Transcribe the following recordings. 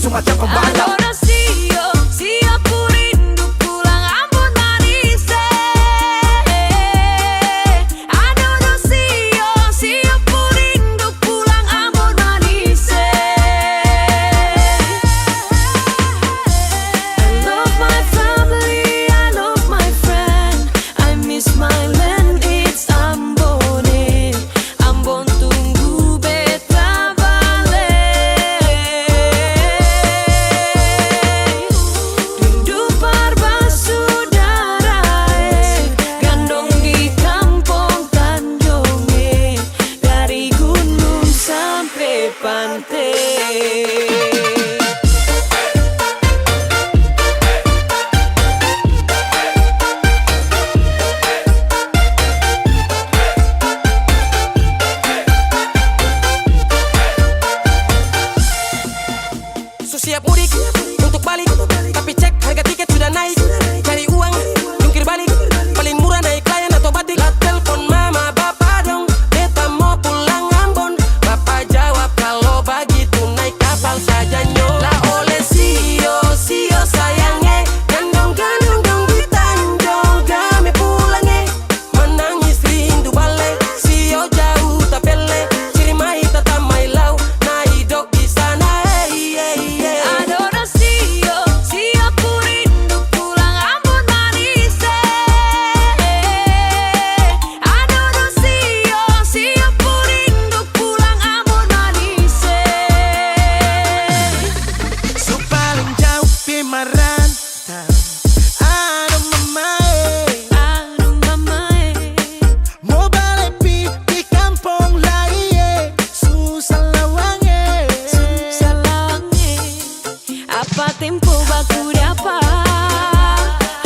semacam pembalap. Adorasio, si aku rindu pulang Ambon manis. Adorasio, si aku rindu pulang Ambon manis. I love my family, I love my friend, I miss my land, it's Ambon. Ambon tunggu beta balik. Rindu bersaudara, gandong di kampung Tanjung, dari gunung sampai pantai. Siap mudik untuk balik, tapi cek harga tiket sudah naik. Cari uang, jungkir balik, paling murah naik layan atau batik. Lah telepon mama bapak dong, beta mau pulang Ambon. Bapak jawab kalau begitu naik kapal saja nyo. Lah oleh sio sayangnya, gandong-gandong dong di Tanjung, kami pulangnya. Menangis rindu balik, sio jauh tak pele, ciri mai tata mai lau, na hidup di sana. Adorasio, si aku rindu pulang Ambon manis. Adorasio, si aku rindu pulang Ambon manis. Su paling jauh di Marantau. Aduh mamae, mau balik di kampung lain. Susah lawange. Apa tempo baku dapat,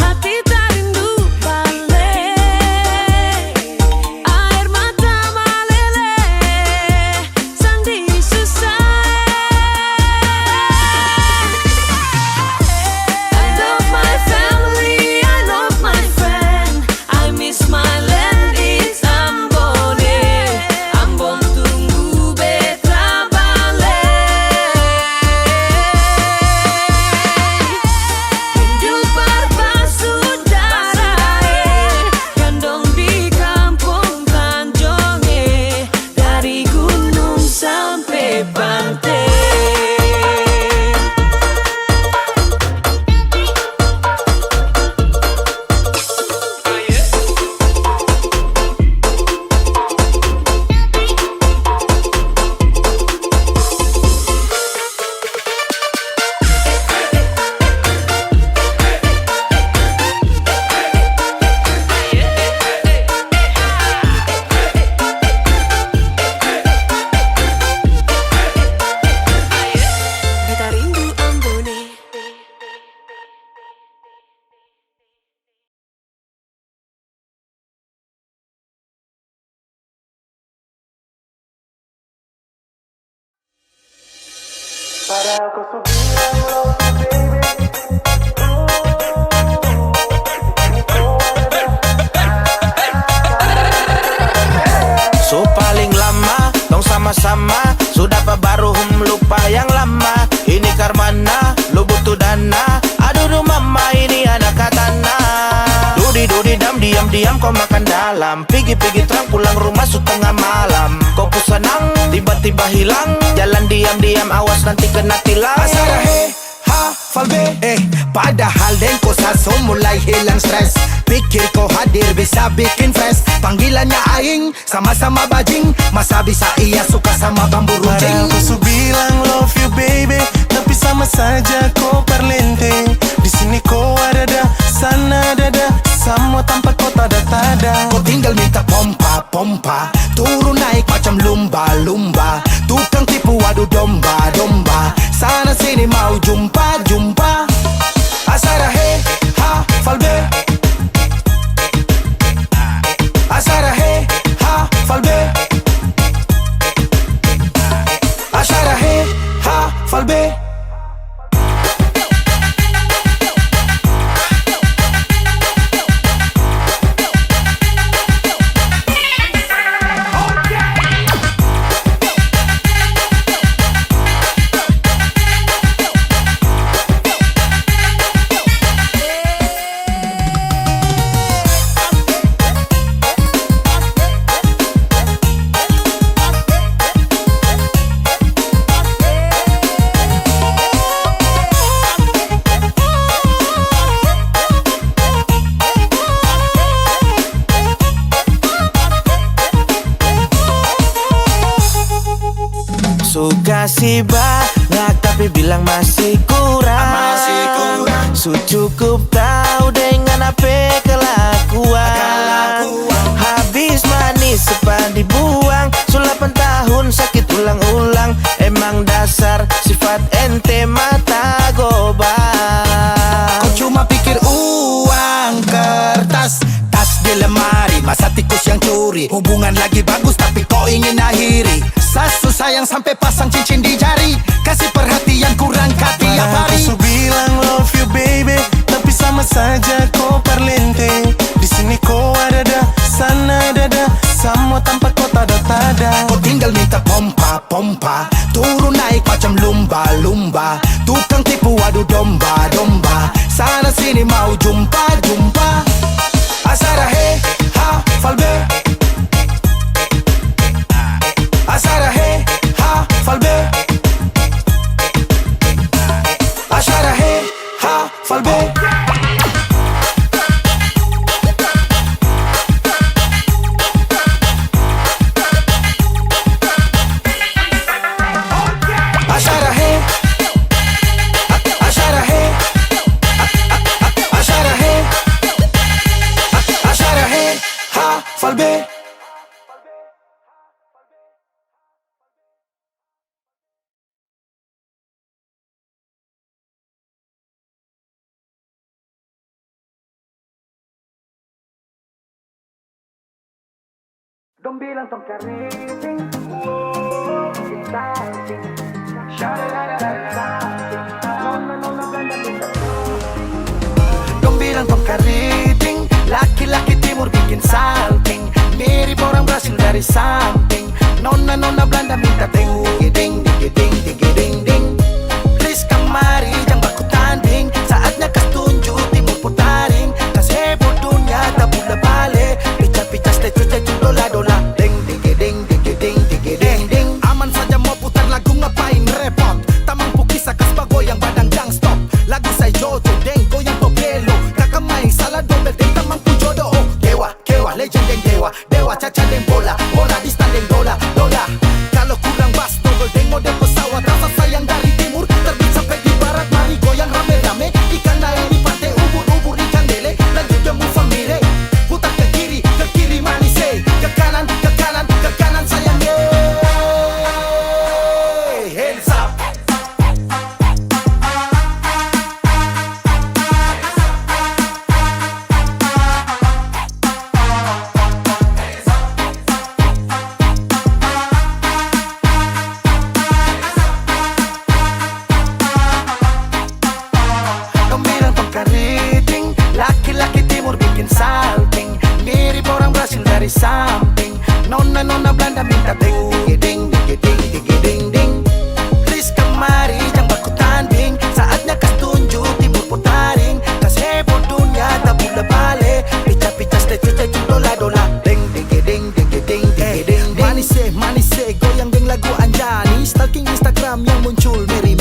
hati tak rindu balik. Air mata meleleh, sandi susah. I love my family, I love my friend, I miss my land, it's Ambon. Ambon tunggu beta balik. Rindu bersaudara, gandong di kampung Tanjung, dari gunung sampai pantai. Beta rindu Ambon. So paling lama, dong sama-sama. Sudah baru lupa yang lama. Ini karmana, lu butuh dana. Aduh mama ini anak katana. Dudi diam kau makan dalam. Pigi terang pulang rumah setengah malam. Kau senang, tiba-tiba hilang. Jalan diam awas nanti kena tilang. Asara he, ha, falbe. Padahal dengko saso mulai hilang stres. Pikir kau hadir bisa bikin fresh. Panggilannya aing, sama-sama bajing. Masa bisa ia suka sama bambu runcing. Aku su bilang love you baby, tapi sama saja kau perlenteng. Di sini kau ada, sana ada, sama tanpa kau tada. Kau tinggal minta pompa, turun naik macam lumba. Tukang tipu waduh domba. Sana sini mau jumpa. Asara he, ha, falbe. Asara he, ha, falbe. Asara he, ha, falbe. masih banyak tapi bilang masih kurang. Su cukup tahu dengan apa kelakuan. Habis manis sepan dibuang. Su 8 tahun sakit ulang-ulang. Emang dasar sifat ente mata gobang. Kau cuma pikir uang kertas, tas di lemari, masa tikus yang curi. Hubungan lagi bagus tapi kau ingin akhiri. Sasu sayang sampai pasang cincin di jari. Kasih perhatian kurang tiap hari. Aku bilang love you baby, tapi sama saja kau parlente. Di sini kau ada, sana ada, semua tanpa kau tada-tada. Kau tinggal minta pompa, turun naik macam lumba. Tukang tipu adu domba. Sana sini mau jumpa. Asara he, ha, falbe. Asara he, ha, falbe. Asara he, ha, falbe. Falbe. Dong bilang tong kariting, cinta-cinta, dong bilang tong kariting, laki-laki timur bikin salting, mirip orang Brasil dari samping. Nona Belanda minta ding ding. Please kemari jangan baku tanding, saatnya kas tunjuk timur putaring. Kas heboh dunia tak boleh balik, pica stecu dola. Ding. Aman saja mau putar lagu ngapain repot, tak mampu kisah kas bagoyang badang jang stop. Lagu saya jodoh deng goyang tobelo, kakak main salah dobel deng tak mampu jodoh. Oh kewa legend deng dewa caca deng bola di standing dola. Kalau kurang bas togol deng model pesawat, rasa sayang dari timur terbit sampai di barat. Mari goyang rame-rame, ikan naik di pantai ubur ikan lele, lanjut jamu famile. Putar ke kiri manis ke kanan sayang hands up. Laki-laki timur bikin salting, mirip orang Brasil dari samping. Nona Belanda minta ding. Please kemari jangan baku tanding, saatnya kas tunjuk timur putaring. Kas heboh dunia tak boleh balik, pica stecu dola. Ding. Manise goyang deng lagu Anjani, stalking Instagram yang muncul meri.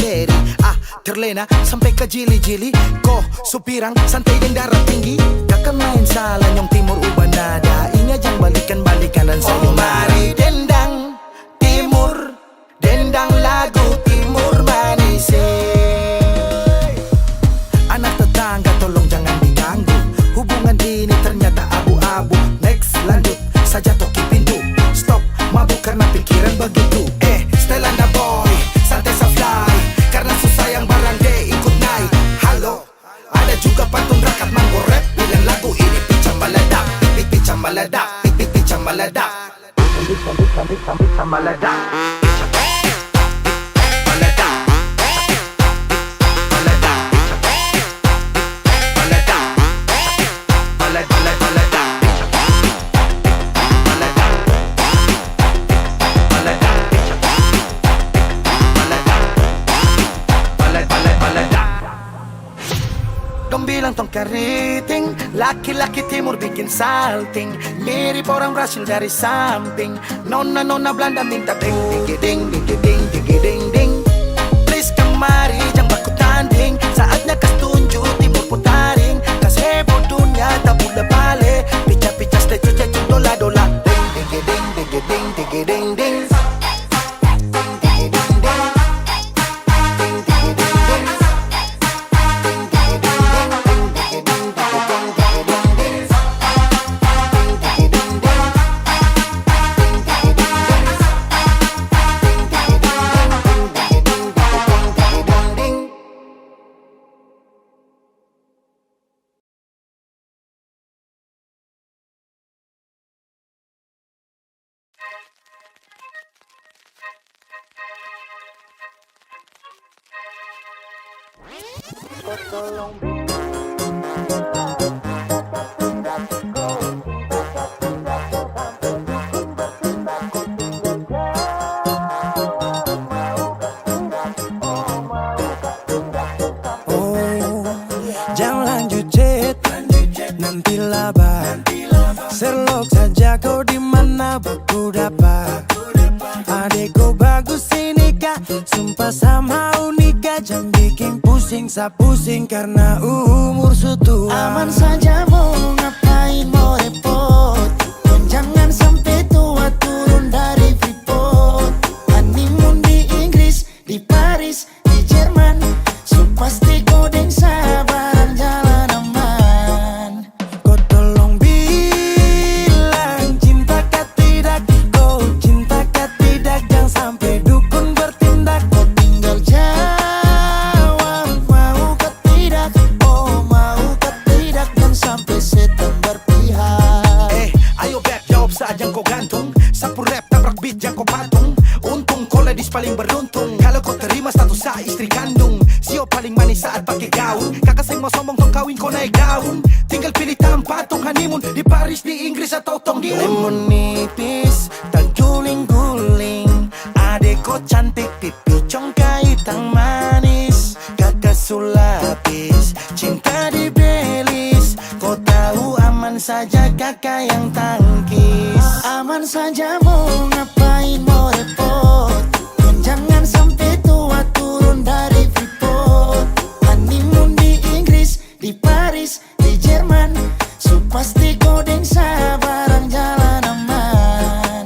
Terlena sampai ke jili-jili, kok supirang santai deng darah tinggi. Kakak main salah nyong timur ubah nada, ingat jangan balikan dan saya mari dendang timur, dendang lagu timur manise. Anak tetangga tolong jangan diganggu, hubungan ini ternyata abu-abu. Next lanjut saja toki pintu, stop mabuk karena pikiran begitu. Stelanda boy santai sa fly, karena susah yang barang deh ikut naik. Halo, ada juga pantun rakat manggo rap, bilang lagu ini pica meledak. Dong bilang tong kariting, laki-laki timur bikin salting, mirip orang Brasil dari samping. Nona Belanda minta ding. Please kemari jangan baku tanding, saatnya kas tunjuk timur putaring. Kas heboh dunia tak boleh balik, pica stecu dola. Ding. Jangan lanjut chat, nanti laba. Serlok saja kau di mana baku dapat. Adekku bagus ini kak, sumpah sama unika. Jangan bikin pusing, pusing karena umur sutua. Aman saja mau ngapain mau repot. Dan jangan sampai tua turun dari Freeport. Honeymoon di Inggris, di Paris, di Jerman. So pasti kau deng sabaran jalan aman. Kau tolong bilang cinta kah tidak. Kau cinta kah tidak. Jangan sampai dukun bertindak. Kau tinggal jawab mau kah tidak. Oh mau kah tidak. Dan sampai setan berpihak. Ayo beb jawab saja kau gantung. Sapu rap tabrak beat yang kau patung. Untung kau ladies paling beruntung. Kalau kau terima status sa istri kandung. Sio paling manis saat pakai gaun. Kakak saya mau sombong tong kawin kau naik daun. Tinggal pilih tempat tong honeymoon. Di Paris, di Inggris atau tong di Lemon nipis, tak guling-guling. Adek kau cantik, pipi congkai tang manis. Kakak sulapis, cinta di belis. Kau tahu aman saja kakak yang tangkis. Aman saja mau ngapain mau repot. Dan jangan sampai tua turun dari Freeport. Honeymoon di Inggris, di Paris, di Jerman. So pasti kau deng sabaran jalan aman.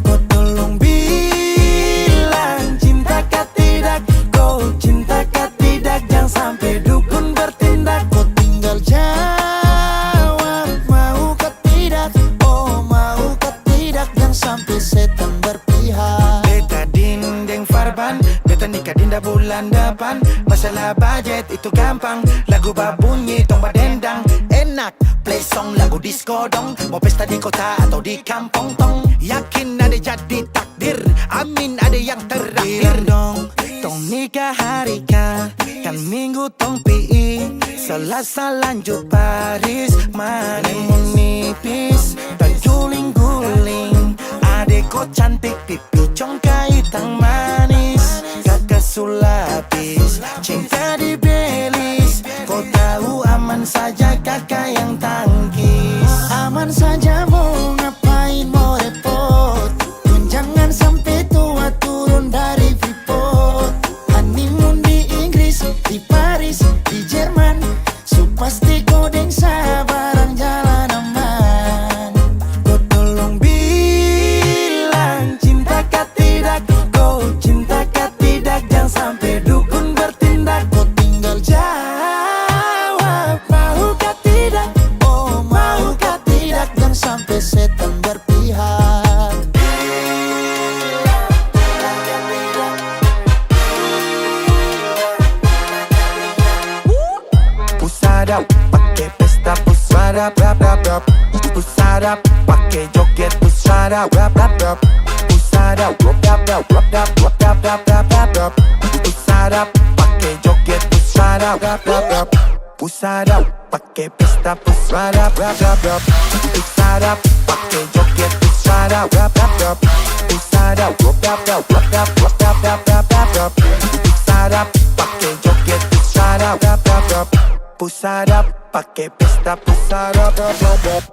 Kau tolong bilang cinta kah tidak. Kau cinta kah tidak. Jangan sampai dukun bertindak. Kau tinggal jawab mau kah tidak. Oh mau kah tidak. Jangan sampai setan berpihak. Beta dinding farban, beta nikah dinda bulan depan. Masalah budget itu gampang. Lagu babunyi tong badendang. enak. Play song lagu disco dong. Mau pesta di kota atau di kampung tong. Yakin ada jadi takdir. Amin ada yang terakhir. Bilang dong, tong nikah hari kah. Kan minggu tong PI. Selasa lanjut Paris. Lemon nipis, tak guling-guling. Adek kau cantik, pipi congkai tang manis. Kakak sulapis, cinta di belis. Kau tahu aman saja kakak yang tangkis. Aman saja mau ngapain mau repot. Dan jangan sampai tua turun dari Freeport. Honeymoon di Inggris, di Paris, di Jerman. So pasti kau deng sabaran jalan aman. Kau tolong bilang cinta kah tidak. Kau cinta kah tidak. Jangan sampai dukun bertindak. Kau tinggal Jawab mau kah tidak. oh mau kah tidak. Dan sampai setan berpihak. Pusada pakai pesta pusada rap rap rap. Pusada pakai joget pusada rap rap rap. Pusada rap rap rap rap rap rap rap rap rap rap. Pusada pakai joget pusada rap rap rap. Pusada pakai pesta pusada rap rap rap. Pusada pakai joget pusada rap rap rap. Pusada rap rap rap rap rap rap rap rap rap rap. Pusada pakai joget pusada rap rap rap. Pusada pakai pesta pusada rap rap rap.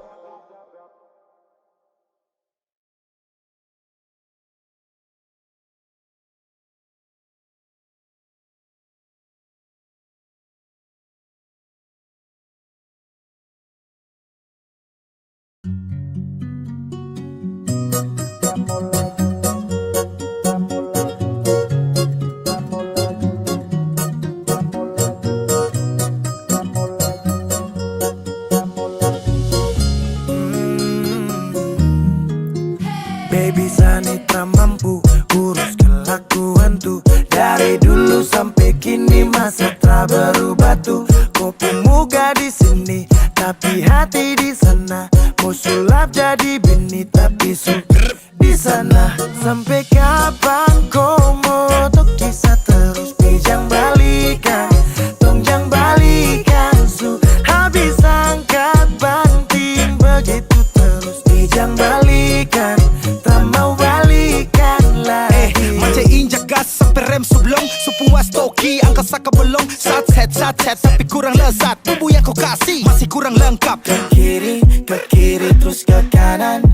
Baby Sanitra mampu urus kelakuan tuh. Dari dulu sampai kini masa tak berubah tuh. Kau pemuda di sini tapi hati di sana. Mau sulap jadi bini tapi suka di sana. Sampai kapan kau mau tuh kisah terus pijang balikan. rasa kau belum satset tapi kurang lezat. Bumbu yang kau kasih masih kurang lengkap. Ke kiri terus ke kanan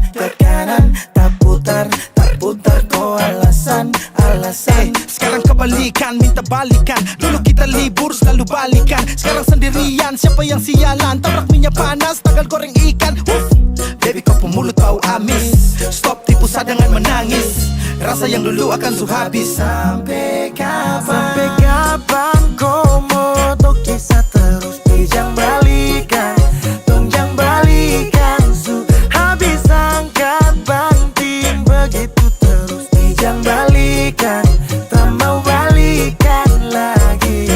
tak putar kau alasan Sekarang kebalikan, minta balikan. Dulu kita libur selalu balikan. Sekarang sendirian, siapa yang sialan? Tabrak minyak panas, tagal goreng ikan. Baby kau pemulut bau amis. Stop tipu saya dengan menangis. Rasa yang dulu akan su habis. Sampai kapan kau mau tok kisah terus Bijang balikan Tongjang balikan Su habis angkat banting Begitu terus Bijang balikan Tak mau balikan lagi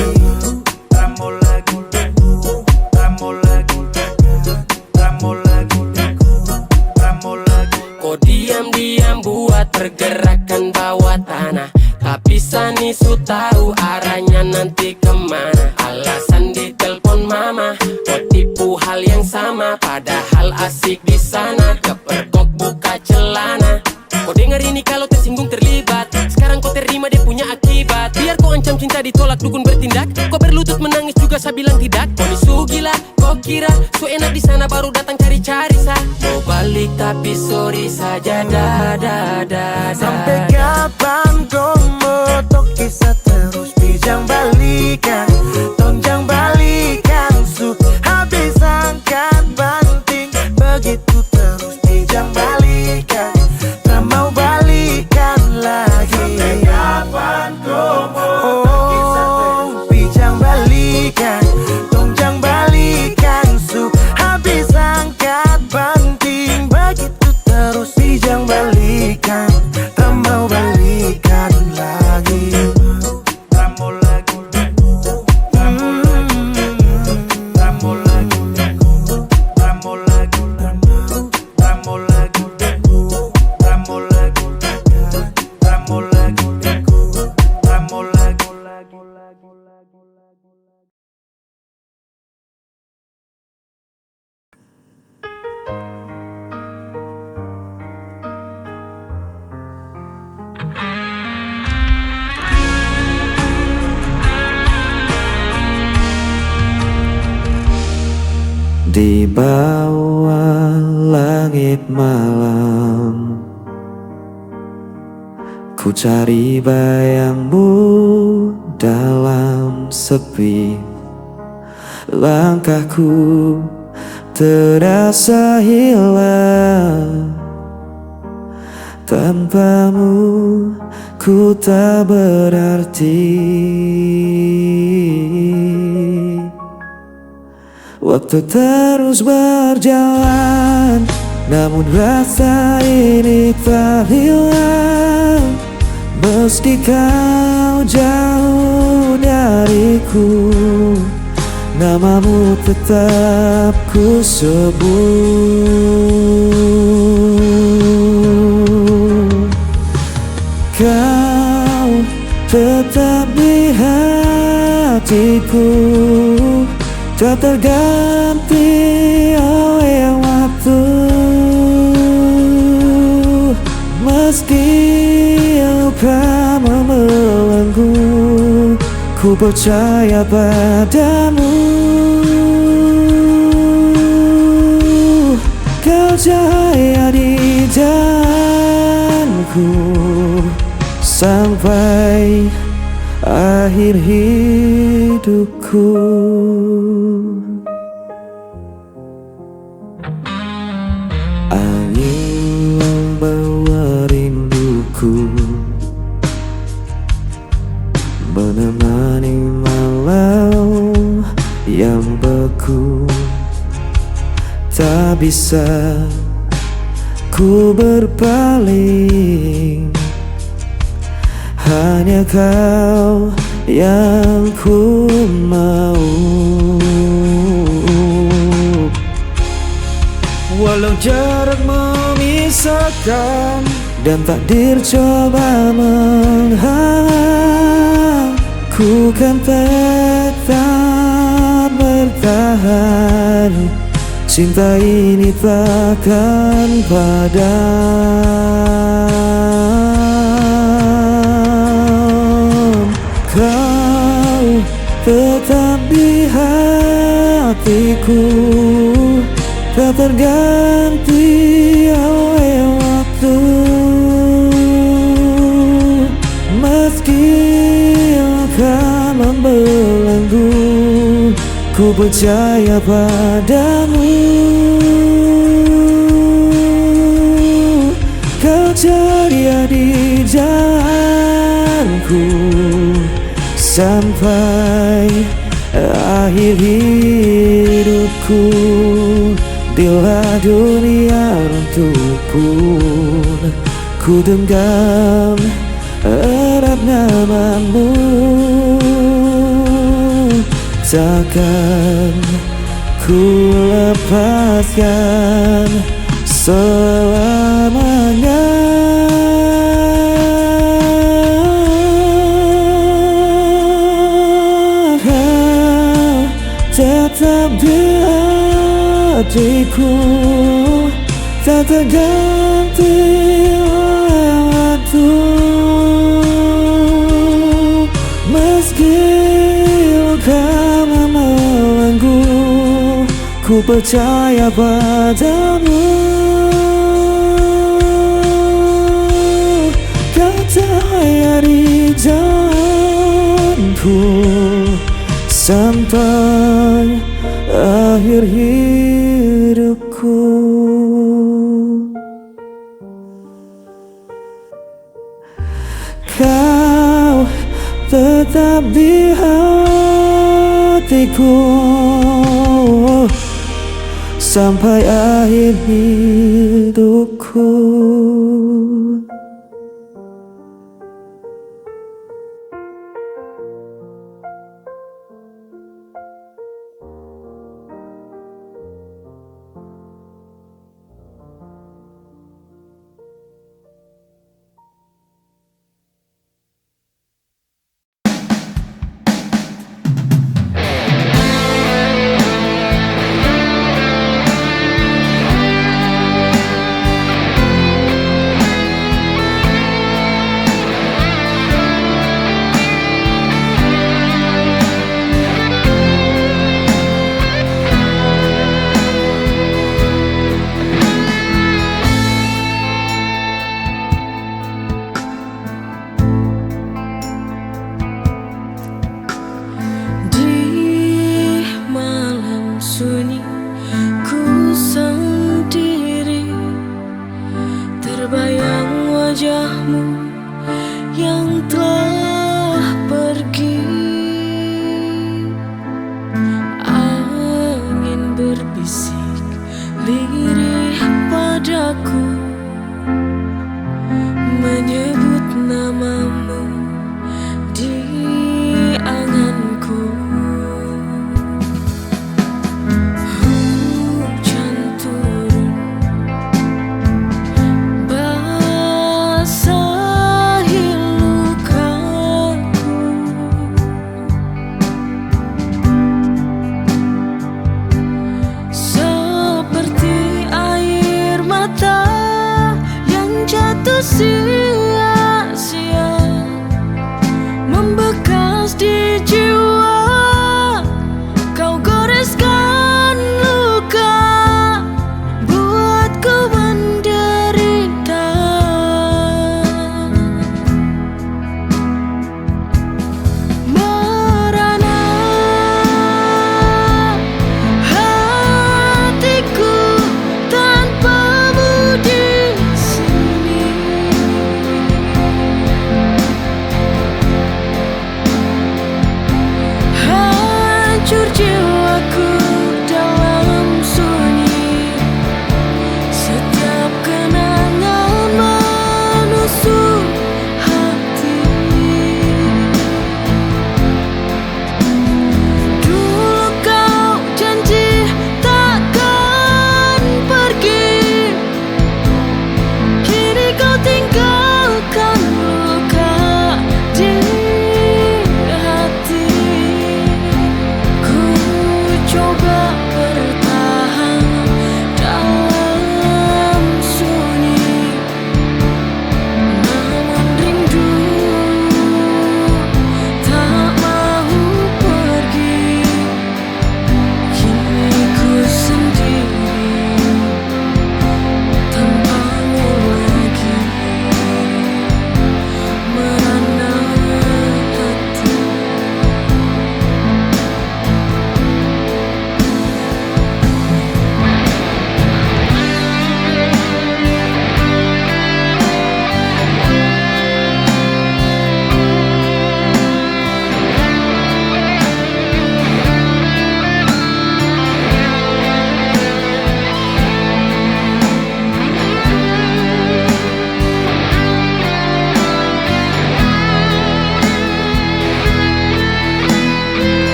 Kau diam-diam buat pergerakan bawah tanah. Tapi Sani su tahu arahnya nanti kemana. Alasan di telepon mama, kau tipu hal yang sama. Padahal asik di sana, kepergok buka celana. Kau dengar ini kalau tersinggung terlibat. Sekarang kau terima dia punya akibat. Biar kau ancam cinta ditolak dukun bertindak. Kau berlutut menangis juga saya bilang tidak. Kau ni su gila, kau kira su enak di sana baru datang cari-cari sa. Mau balik tapi sorry saja Sampai kapan kau mau tok kisah terus Bijang balikan Tongjang balikan Su habis angkat banting Begitu terus Bijang balikan Tak mau balikan lagi. Sampai kapan kau mau tok kisah terus Bijang balikan Tongjang balikan Su habis angkat banting Begitu terus Bijang balikan Tak mau balikan lagi. Di bawah langit malam ku cari bayangmu dalam sepi. Langkahku terasa hilang. Tanpamu ku tak berarti. Waktu terus berjalan, namun rasa ini tak hilang. Meski kau jauh dariku, namamu tetap ku sebut. Kau tetap di hatiku, tak terganti oleh waktu. Meski luka membelenggu, ku percaya padamu. Kau cahaya di jalanku sampai akhir hidupku. Angin membawa rinduku, menemani malam yang beku. Tak bisa ku berpaling, hanya kau yang ku mau. Walau jarak memisahkan dan takdir coba menghalang, ku kan tetap bertahan. Cinta ini takkan padam. Kau tetap di hatiku, tak terganti oleh waktu. Meski akan membelenggu, ku percaya padamu. Kau ceria di jalanku sampai akhir hidupku. Bila dunia runtuh pun ku genggam erat namamu. Takkan ku lepaskan selamanya. Kau tetap di hatiku, tak terganti oleh waktu. Meski kau membelenggu, ku percaya padamu. Kau cahaya di jalanku sampai akhir hidupku. Kau tetap di hatiku sampai akhir hidupku.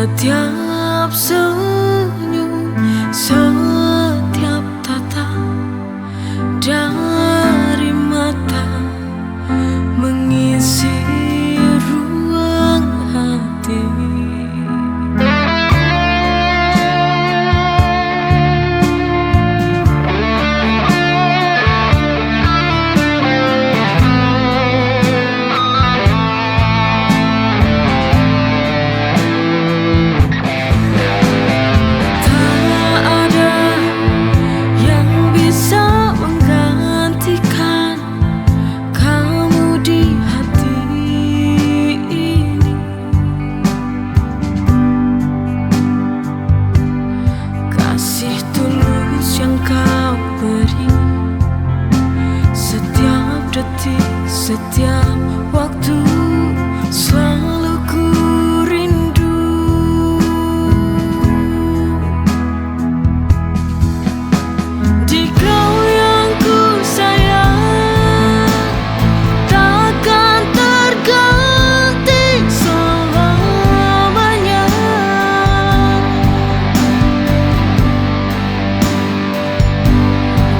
Setiap senyum, setiap tatap dari mata mengisi ruang hati. Setiap waktu selalu ku rindu. Di kau yang ku sayang takkan terganti selamanya.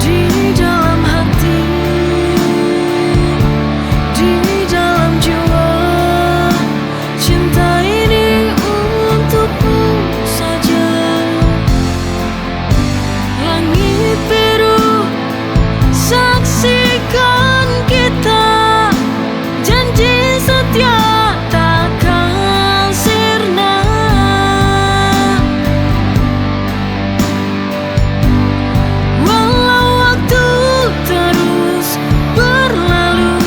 Di dalam hati, di dalam jiwa, cinta ini untukmu saja. Langit biru saksikan kita, janji setia takkan sirna. Walau waktu terus berlalu,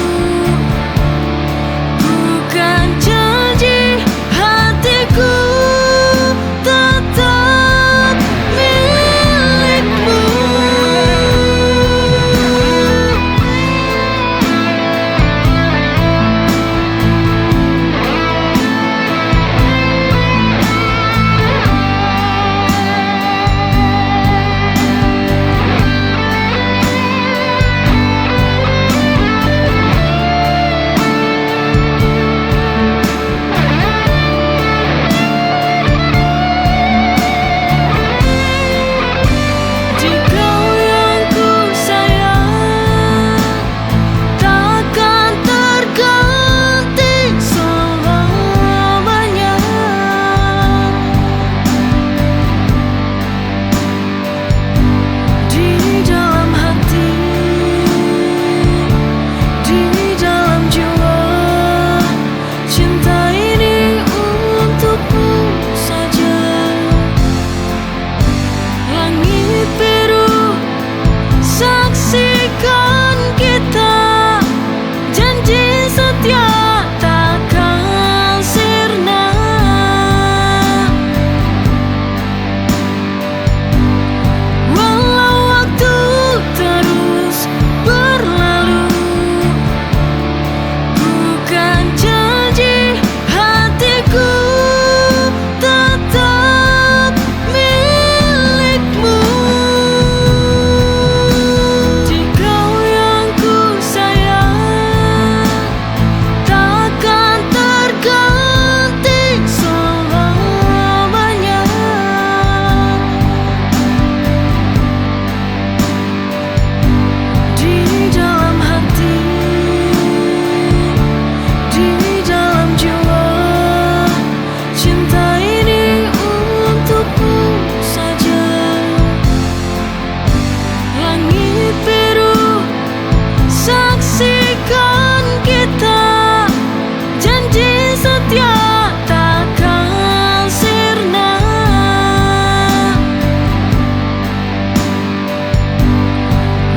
bukan janji hatiku tetap milikmu. Di kau yang ku sayang takkan terganti selamanya. Di dalam hati, di dalam jiwa, cinta ini untukmu saja. Langit biru saksikan kita, janji setia takkan sirna. Walau waktu terus berlalu, bukan janji hatiku tetap milikmu. Di kau yang ku sayang takkan terganti selamanya. Di dalam hati, di dalam jiwa, cinta ini untukmu saja. Langit biru saksikan kita, janji setia takkan sirna.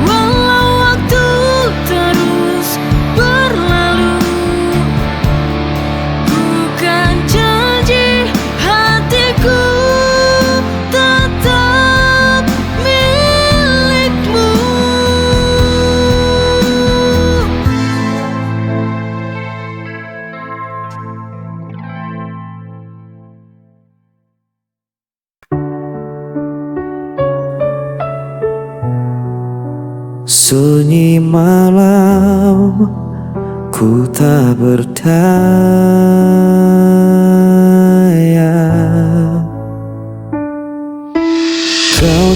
Walau waktu terus berlalu, bukan janji hatiku tetap milikmu. Sunyi malam, ku tak berdaya.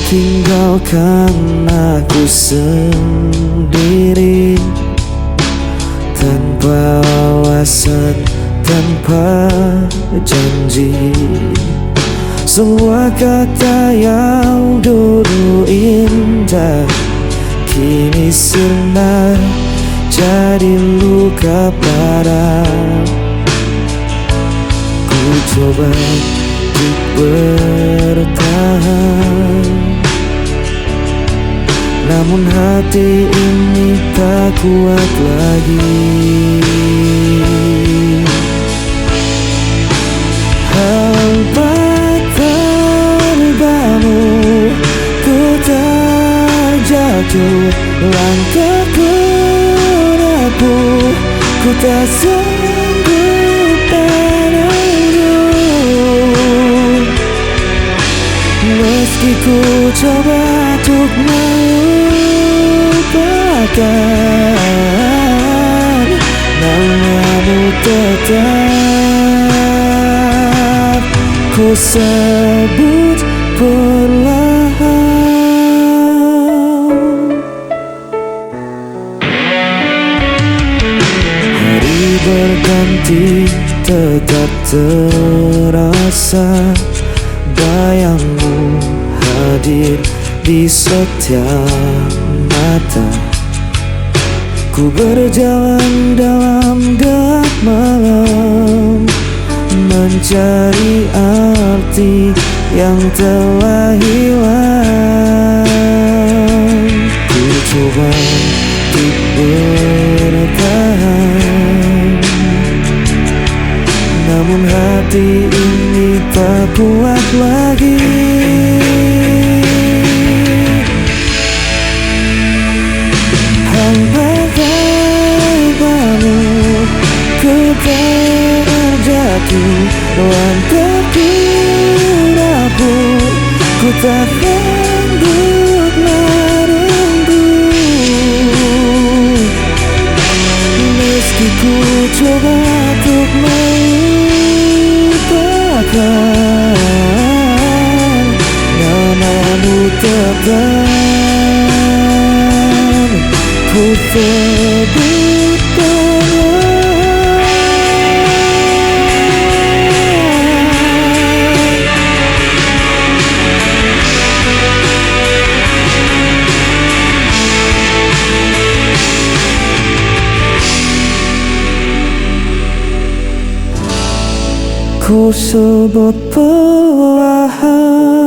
tinggalkan aku sendiri, tanpa alasan, tanpa janji. Semua kata yang dulu indah kini sirna jadi luka parah. Ku coba untuk bertahan, namun hati ini tak kuat lagi. Hampa terbamu, ku terjatuh, langkahku rapuh, ku tak sanggup menunggu. Meski ku coba untuk melupakan, namamu tetap ku sebut perlahan. Hari berganti tetap terasa, bayangmu hadir di setiap mata. Ku berjalan dalam gelap malam, mencari arti yang telah hilang. Ku coba untuk bertahan, namun hati ini tak kuat lagi. Hampa terbamu, ku terjatuh, langkahku rapuh, ku tak sanggup menunggu. Meski ku coba untuk melupakan, namamu tetap ku sebut perlahan. Ku sebut perlahan.